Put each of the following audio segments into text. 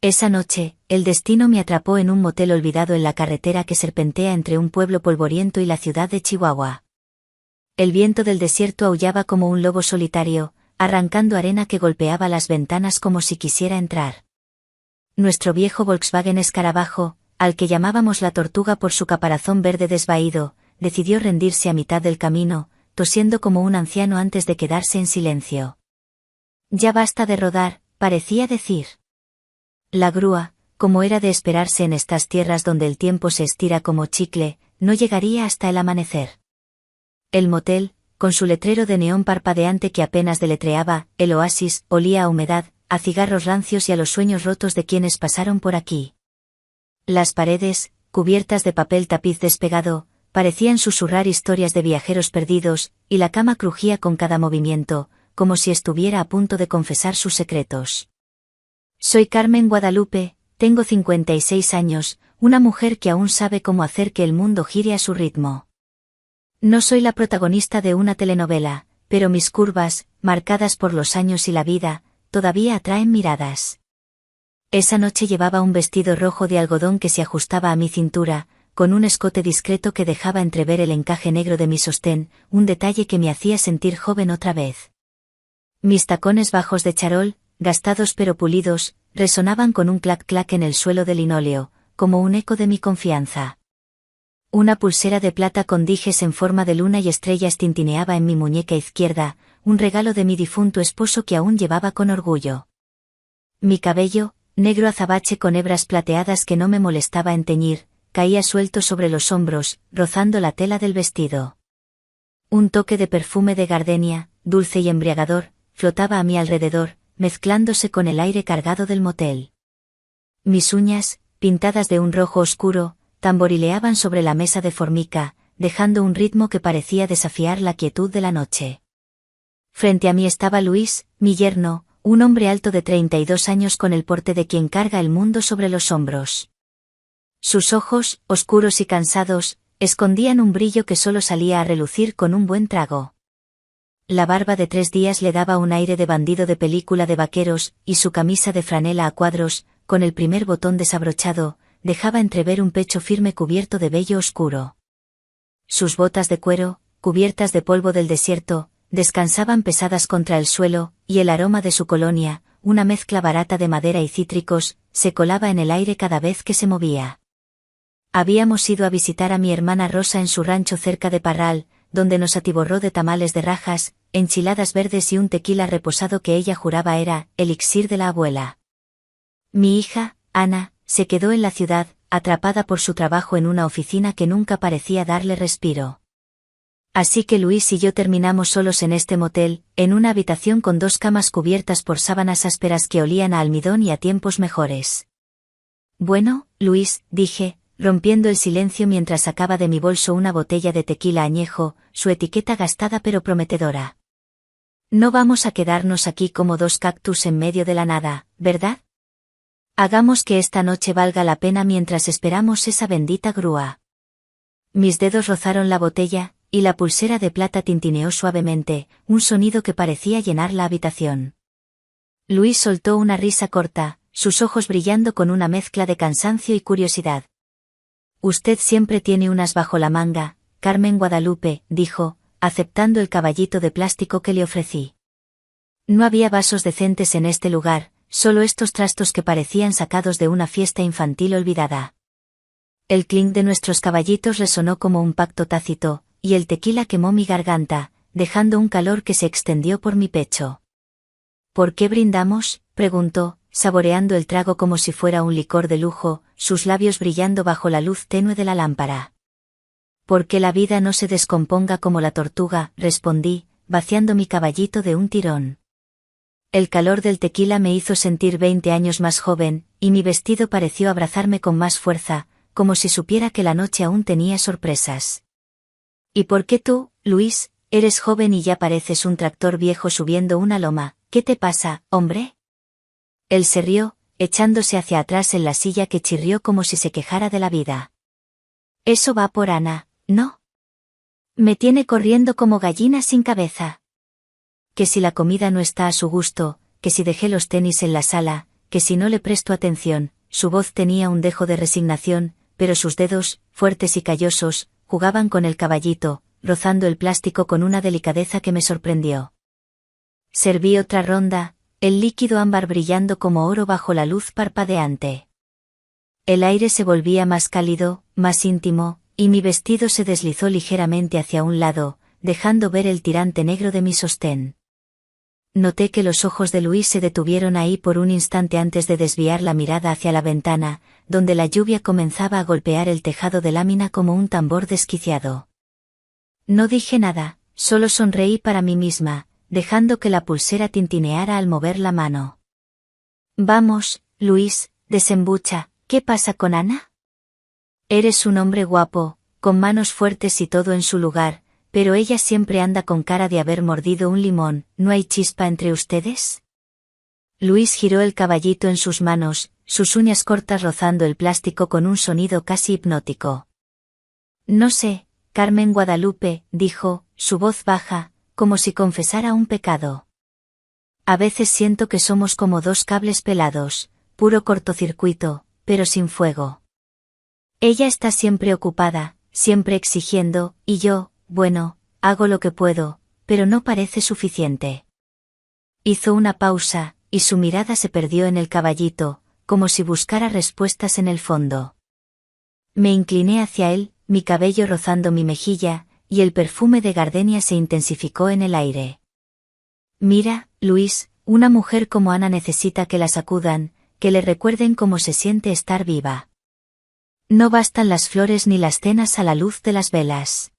Esa noche, el destino me atrapó en un motel olvidado en la carretera que serpentea entre un pueblo polvoriento y la ciudad de Chihuahua. El viento del desierto aullaba como un lobo solitario, arrancando arena que golpeaba las ventanas como si quisiera entrar. Nuestro viejo Volkswagen Escarabajo, al que llamábamos la Tortuga por su caparazón verde desvaído, decidió rendirse a mitad del camino, tosiendo como un anciano antes de quedarse en silencio. Ya basta de rodar, parecía decir. La grúa, como era de esperarse en estas tierras donde el tiempo se estira como chicle, no llegaría hasta el amanecer. El motel, con su letrero de neón parpadeante que apenas deletreaba, el oasis, olía a humedad, a cigarros rancios y a los sueños rotos de quienes pasaron por aquí. Las paredes, cubiertas de papel tapiz despegado, parecían susurrar historias de viajeros perdidos, y la cama crujía con cada movimiento, como si estuviera a punto de confesar sus secretos. Soy Carmen Guadalupe, tengo 56 años, una mujer que aún sabe cómo hacer que el mundo gire a su ritmo. No soy la protagonista de una telenovela, pero mis curvas, marcadas por los años y la vida, todavía atraen miradas. Esa noche llevaba un vestido rojo de algodón que se ajustaba a mi cintura, con un escote discreto que dejaba entrever el encaje negro de mi sostén, un detalle que me hacía sentir joven otra vez. Mis tacones bajos de charol, gastados pero pulidos, resonaban con un clac-clac en el suelo de linóleo, como un eco de mi confianza. Una pulsera de plata con dijes en forma de luna y estrellas tintineaba en mi muñeca izquierda, un regalo de mi difunto esposo que aún llevaba con orgullo. Mi cabello, negro azabache con hebras plateadas que no me molestaba en teñir, caía suelto sobre los hombros, rozando la tela del vestido. Un toque de perfume de gardenia, dulce y embriagador, flotaba a mi alrededor, mezclándose con el aire cargado del motel. Mis uñas, pintadas de un rojo oscuro, tamborileaban sobre la mesa de formica, dejando un ritmo que parecía desafiar la quietud de la noche. Frente a mí estaba Luis, mi yerno, un hombre alto de 32 años con el porte de quien carga el mundo sobre los hombros. Sus ojos, oscuros y cansados, escondían un brillo que solo salía a relucir con un buen trago. La barba de 3 días le daba un aire de bandido de película de vaqueros, y su camisa de franela a cuadros, con el primer botón desabrochado, dejaba entrever un pecho firme cubierto de vello oscuro. Sus botas de cuero, cubiertas de polvo del desierto, descansaban pesadas contra el suelo, y el aroma de su colonia, una mezcla barata de madera y cítricos, se colaba en el aire cada vez que se movía. Habíamos ido a visitar a mi hermana Rosa en su rancho cerca de Parral, donde nos atiborró de tamales de rajas, enchiladas verdes y un tequila reposado que ella juraba era elixir de la abuela. Mi hija, Ana, se quedó en la ciudad, atrapada por su trabajo en una oficina que nunca parecía darle respiro. Así que Luis y yo terminamos solos en este motel, en una habitación con 2 camas cubiertas por sábanas ásperas que olían a almidón y a tiempos mejores. Bueno, Luis, dije, rompiendo el silencio mientras sacaba de mi bolso una botella de tequila añejo, su etiqueta gastada pero prometedora. No vamos a quedarnos aquí como 2 cactus en medio de la nada, ¿verdad? Hagamos que esta noche valga la pena mientras esperamos esa bendita grúa. Mis dedos rozaron la botella, y la pulsera de plata tintineó suavemente, un sonido que parecía llenar la habitación. Luis soltó una risa corta, sus ojos brillando con una mezcla de cansancio y curiosidad. Usted siempre tiene unas bajo la manga, Carmen Guadalupe, dijo, aceptando el caballito de plástico que le ofrecí. No había vasos decentes en este lugar, solo estos trastos que parecían sacados de una fiesta infantil olvidada. El clink de nuestros caballitos resonó como un pacto tácito, y el tequila quemó mi garganta, dejando un calor que se extendió por mi pecho. ¿Por qué brindamos?, preguntó, saboreando el trago como si fuera un licor de lujo, sus labios brillando bajo la luz tenue de la lámpara. «Porque la vida no se descomponga como la tortuga», respondí, vaciando mi caballito de un tirón. El calor del tequila me hizo sentir 20 años más joven, y mi vestido pareció abrazarme con más fuerza, como si supiera que la noche aún tenía sorpresas. «¿Y por qué tú, Luis, eres joven y ya pareces un tractor viejo subiendo una loma? ¿Qué te pasa, hombre?» Él se rió, echándose hacia atrás en la silla que chirrió como si se quejara de la vida. «Eso va por Ana, ¿no? Me tiene corriendo como gallina sin cabeza. Que si la comida no está a su gusto, que si dejé los tenis en la sala, que si no le presto atención, su voz tenía un dejo de resignación, pero sus dedos, fuertes y callosos, jugaban con el caballito, rozando el plástico con una delicadeza que me sorprendió. Serví otra ronda, el líquido ámbar brillando como oro bajo la luz parpadeante. El aire se volvía más cálido, más íntimo, y mi vestido se deslizó ligeramente hacia un lado, dejando ver el tirante negro de mi sostén. Noté que los ojos de Luis se detuvieron ahí por un instante antes de desviar la mirada hacia la ventana, donde la lluvia comenzaba a golpear el tejado de lámina como un tambor desquiciado. No dije nada, solo sonreí para mí misma, dejando que la pulsera tintineara al mover la mano. Vamos, Luis, desembucha, ¿qué pasa con Ana? Eres un hombre guapo, con manos fuertes y todo en su lugar, pero ella siempre anda con cara de haber mordido un limón, ¿no hay chispa entre ustedes? Luis giró el caballito en sus manos, sus uñas cortas rozando el plástico con un sonido casi hipnótico. No sé, Carmen Guadalupe, dijo, su voz baja, como si confesara un pecado. A veces siento que somos como dos cables pelados, puro cortocircuito, pero sin fuego. Ella está siempre ocupada, siempre exigiendo, y yo, bueno, hago lo que puedo, pero no parece suficiente. Hizo una pausa, y su mirada se perdió en el caballito, como si buscara respuestas en el fondo. Me incliné hacia él, mi cabello rozando mi mejilla, y el perfume de gardenia se intensificó en el aire. Mira, Luis, una mujer como Ana necesita que la sacudan, que le recuerden cómo se siente estar viva. No bastan las flores ni las cenas a la luz de las velas.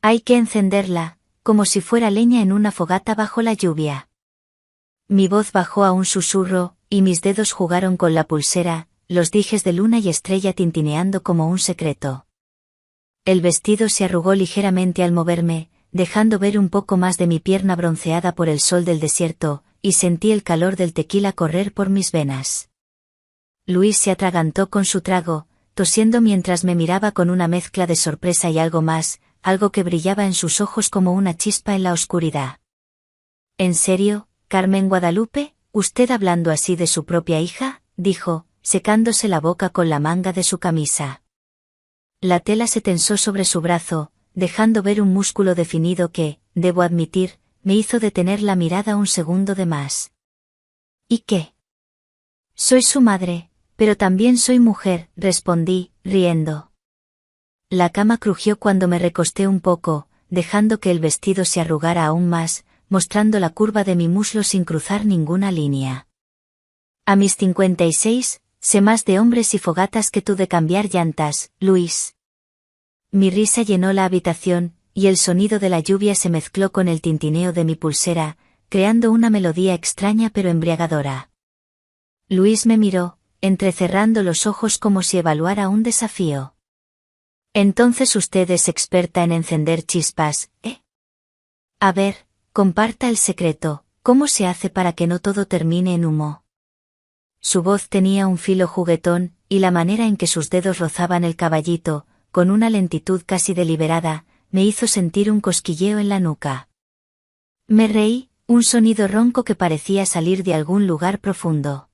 Hay que encenderla, como si fuera leña en una fogata bajo la lluvia. Mi voz bajó a un susurro, y mis dedos jugaron con la pulsera, los dijes de luna y estrella tintineando como un secreto. El vestido se arrugó ligeramente al moverme, dejando ver un poco más de mi pierna bronceada por el sol del desierto, y sentí el calor del tequila correr por mis venas. Luis se atragantó con su trago, tosiendo mientras me miraba con una mezcla de sorpresa y algo más, algo que brillaba en sus ojos como una chispa en la oscuridad. ¿En serio, Carmen Guadalupe, usted hablando así de su propia hija?, dijo, secándose la boca con la manga de su camisa. La tela se tensó sobre su brazo, dejando ver un músculo definido que, debo admitir, me hizo detener la mirada un segundo de más. ¿Y qué? Soy su madre, pero también soy mujer, respondí, riendo. La cama crujió cuando me recosté un poco, dejando que el vestido se arrugara aún más, mostrando la curva de mi muslo sin cruzar ninguna línea. A mis 56, sé más de hombres y fogatas que tú de cambiar llantas, Luis. Mi risa llenó la habitación, y el sonido de la lluvia se mezcló con el tintineo de mi pulsera, creando una melodía extraña pero embriagadora. Luis me miró, entrecerrando los ojos como si evaluara un desafío. Entonces usted es experta en encender chispas, ¿eh? A ver, comparta el secreto, ¿cómo se hace para que no todo termine en humo? Su voz tenía un filo juguetón, y la manera en que sus dedos rozaban el caballito, con una lentitud casi deliberada, me hizo sentir un cosquilleo en la nuca. Me reí, un sonido ronco que parecía salir de algún lugar profundo.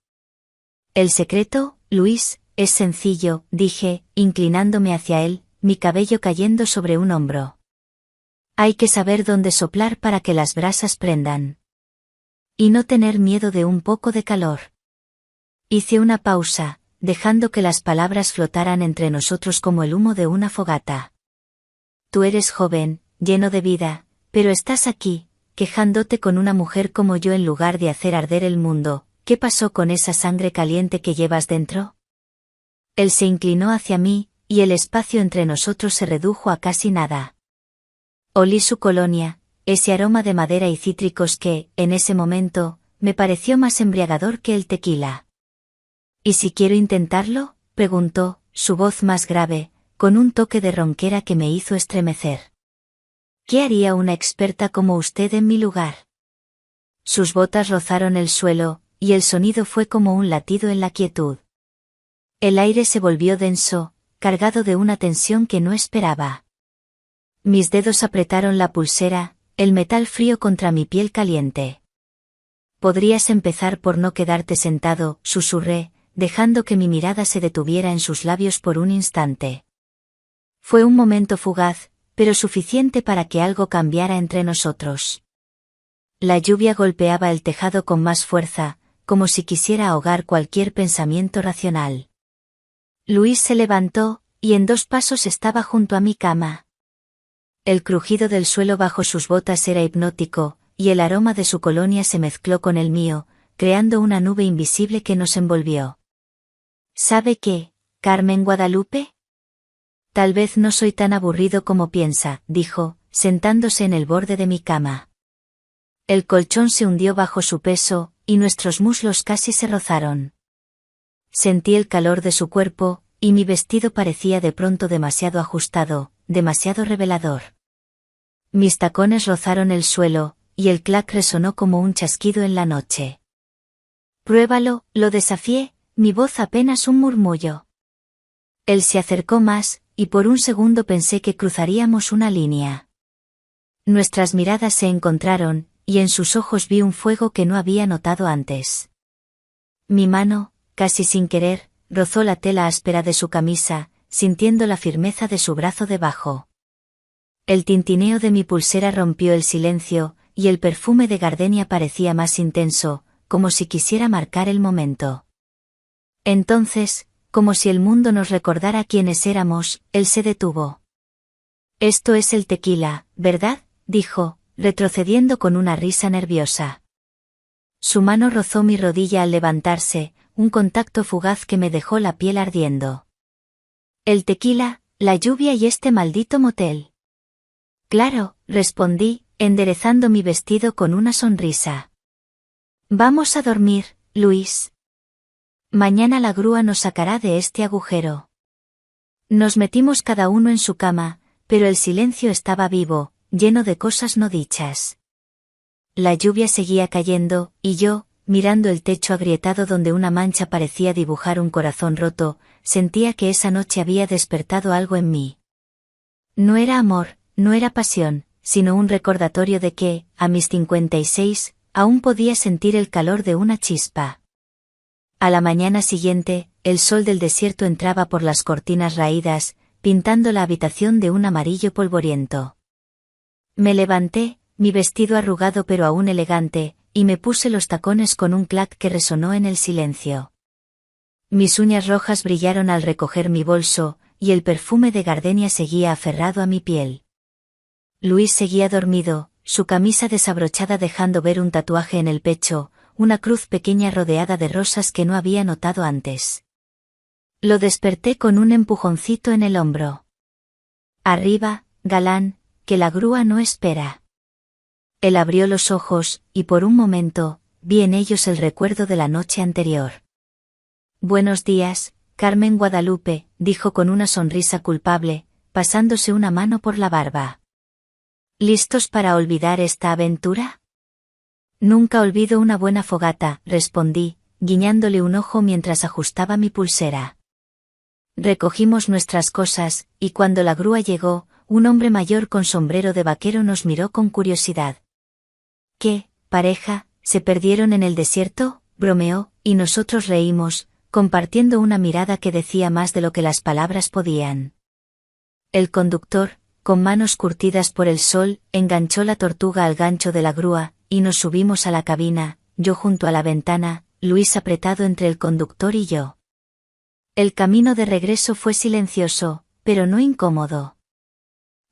El secreto, Luis, es sencillo, dije, inclinándome hacia él, mi cabello cayendo sobre un hombro. Hay que saber dónde soplar para que las brasas prendan. Y no tener miedo de un poco de calor. Hice una pausa, dejando que las palabras flotaran entre nosotros como el humo de una fogata. Tú eres joven, lleno de vida, pero estás aquí, quejándote con una mujer como yo en lugar de hacer arder el mundo. ¿Qué pasó con esa sangre caliente que llevas dentro? Él se inclinó hacia mí, y el espacio entre nosotros se redujo a casi nada. Olí su colonia, ese aroma de madera y cítricos que, en ese momento, me pareció más embriagador que el tequila. ¿Y si quiero intentarlo?, preguntó, su voz más grave, con un toque de ronquera que me hizo estremecer. ¿Qué haría una experta como usted en mi lugar? Sus botas rozaron el suelo, y el sonido fue como un latido en la quietud. El aire se volvió denso, cargado de una tensión que no esperaba. Mis dedos apretaron la pulsera, el metal frío contra mi piel caliente. Podrías empezar por no quedarte sentado, susurré, dejando que mi mirada se detuviera en sus labios por un instante. Fue un momento fugaz, pero suficiente para que algo cambiara entre nosotros. La lluvia golpeaba el tejado con más fuerza, como si quisiera ahogar cualquier pensamiento racional. Luis se levantó, y en 2 pasos estaba junto a mi cama. El crujido del suelo bajo sus botas era hipnótico, y el aroma de su colonia se mezcló con el mío, creando una nube invisible que nos envolvió. ¿Sabe qué, Carmen Guadalupe? Tal vez no soy tan aburrido como piensa, dijo, sentándose en el borde de mi cama. El colchón se hundió bajo su peso, y nuestros muslos casi se rozaron. Sentí el calor de su cuerpo, y mi vestido parecía de pronto demasiado ajustado, demasiado revelador. Mis tacones rozaron el suelo, y el clac resonó como un chasquido en la noche. Pruébalo, lo desafié, mi voz apenas un murmullo. Él se acercó más, y por un segundo pensé que cruzaríamos una línea. Nuestras miradas se encontraron, y en sus ojos vi un fuego que no había notado antes. Mi mano, casi sin querer, rozó la tela áspera de su camisa, sintiendo la firmeza de su brazo debajo. El tintineo de mi pulsera rompió el silencio, y el perfume de gardenia parecía más intenso, como si quisiera marcar el momento. Entonces, como si el mundo nos recordara quiénes éramos, él se detuvo. «Esto es el tequila, ¿verdad?», dijo, retrocediendo con una risa nerviosa. Su mano rozó mi rodilla al levantarse, un contacto fugaz que me dejó la piel ardiendo. «El tequila, la lluvia y este maldito motel». «Claro», respondí, enderezando mi vestido con una sonrisa. «Vamos a dormir, Luis. Mañana la grúa nos sacará de este agujero». Nos metimos cada uno en su cama, pero el silencio estaba vivo, lleno de cosas no dichas. La lluvia seguía cayendo, y yo, mirando el techo agrietado donde una mancha parecía dibujar un corazón roto, sentía que esa noche había despertado algo en mí. No era amor, no era pasión, sino un recordatorio de que, a mis 56, aún podía sentir el calor de una chispa. A la mañana siguiente, el sol del desierto entraba por las cortinas raídas, pintando la habitación de un amarillo polvoriento. Me levanté, mi vestido arrugado pero aún elegante, y me puse los tacones con un clac que resonó en el silencio. Mis uñas rojas brillaron al recoger mi bolso, y el perfume de gardenia seguía aferrado a mi piel. Luis seguía dormido, su camisa desabrochada dejando ver un tatuaje en el pecho, una cruz pequeña rodeada de rosas que no había notado antes. Lo desperté con un empujoncito en el hombro. «Arriba, galán, que la grúa no espera». Él abrió los ojos, y por un momento, vi en ellos el recuerdo de la noche anterior. «Buenos días, Carmen Guadalupe», dijo con una sonrisa culpable, pasándose una mano por la barba. «¿Listos para olvidar esta aventura?» «Nunca olvido una buena fogata», respondí, guiñándole un ojo mientras ajustaba mi pulsera. Recogimos nuestras cosas, y cuando la grúa llegó, un hombre mayor con sombrero de vaquero nos miró con curiosidad. «¿Qué, pareja, se perdieron en el desierto?», bromeó, y nosotros reímos, compartiendo una mirada que decía más de lo que las palabras podían. El conductor, con manos curtidas por el sol, enganchó la tortuga al gancho de la grúa, y nos subimos a la cabina, yo junto a la ventana, Luis apretado entre el conductor y yo. El camino de regreso fue silencioso, pero no incómodo.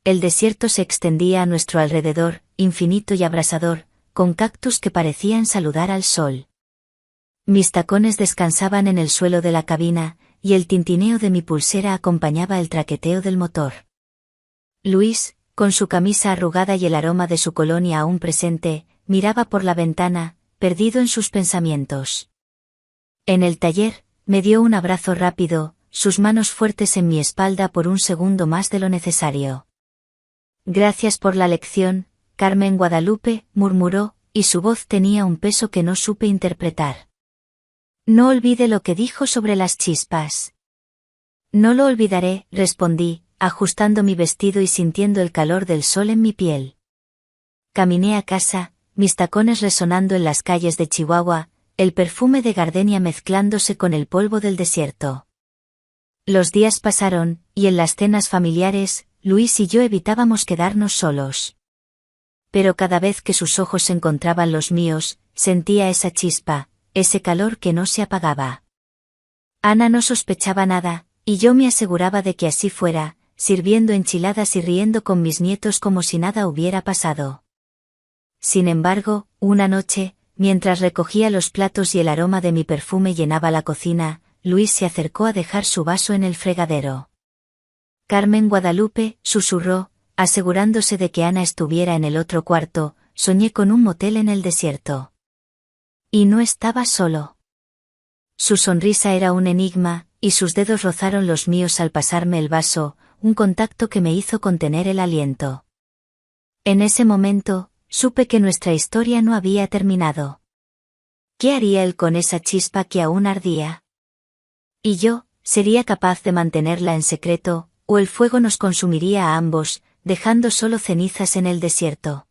El desierto se extendía a nuestro alrededor, infinito y abrasador, con cactus que parecían saludar al sol. Mis tacones descansaban en el suelo de la cabina, y el tintineo de mi pulsera acompañaba el traqueteo del motor. Luis, con su camisa arrugada y el aroma de su colonia aún presente, miraba por la ventana, perdido en sus pensamientos. En el taller, me dio un abrazo rápido, sus manos fuertes en mi espalda por un segundo más de lo necesario. «Gracias por la lección, Carmen Guadalupe», murmuró, y su voz tenía un peso que no supe interpretar. «No olvide lo que dijo sobre las chispas». «No lo olvidaré», respondí, ajustando mi vestido y sintiendo el calor del sol en mi piel. Caminé a casa, mis tacones resonando en las calles de Chihuahua, el perfume de gardenia mezclándose con el polvo del desierto. Los días pasaron, y en las cenas familiares, Luis y yo evitábamos quedarnos solos. Pero cada vez que sus ojos encontraban los míos, sentía esa chispa, ese calor que no se apagaba. Ana no sospechaba nada, y yo me aseguraba de que así fuera, sirviendo enchiladas y riendo con mis nietos como si nada hubiera pasado. Sin embargo, una noche, mientras recogía los platos y el aroma de mi perfume llenaba la cocina, Luis se acercó a dejar su vaso en el fregadero. Carmen Guadalupe, susurró, asegurándose de que Ana estuviera en el otro cuarto, soñé con un motel en el desierto. Y no estaba solo. Su sonrisa era un enigma, y sus dedos rozaron los míos al pasarme el vaso, un contacto que me hizo contener el aliento. En ese momento, supe que nuestra historia no había terminado. ¿Qué haría él con esa chispa que aún ardía? ¿Y yo, sería capaz de mantenerla en secreto, o el fuego nos consumiría a ambos, dejando solo cenizas en el desierto?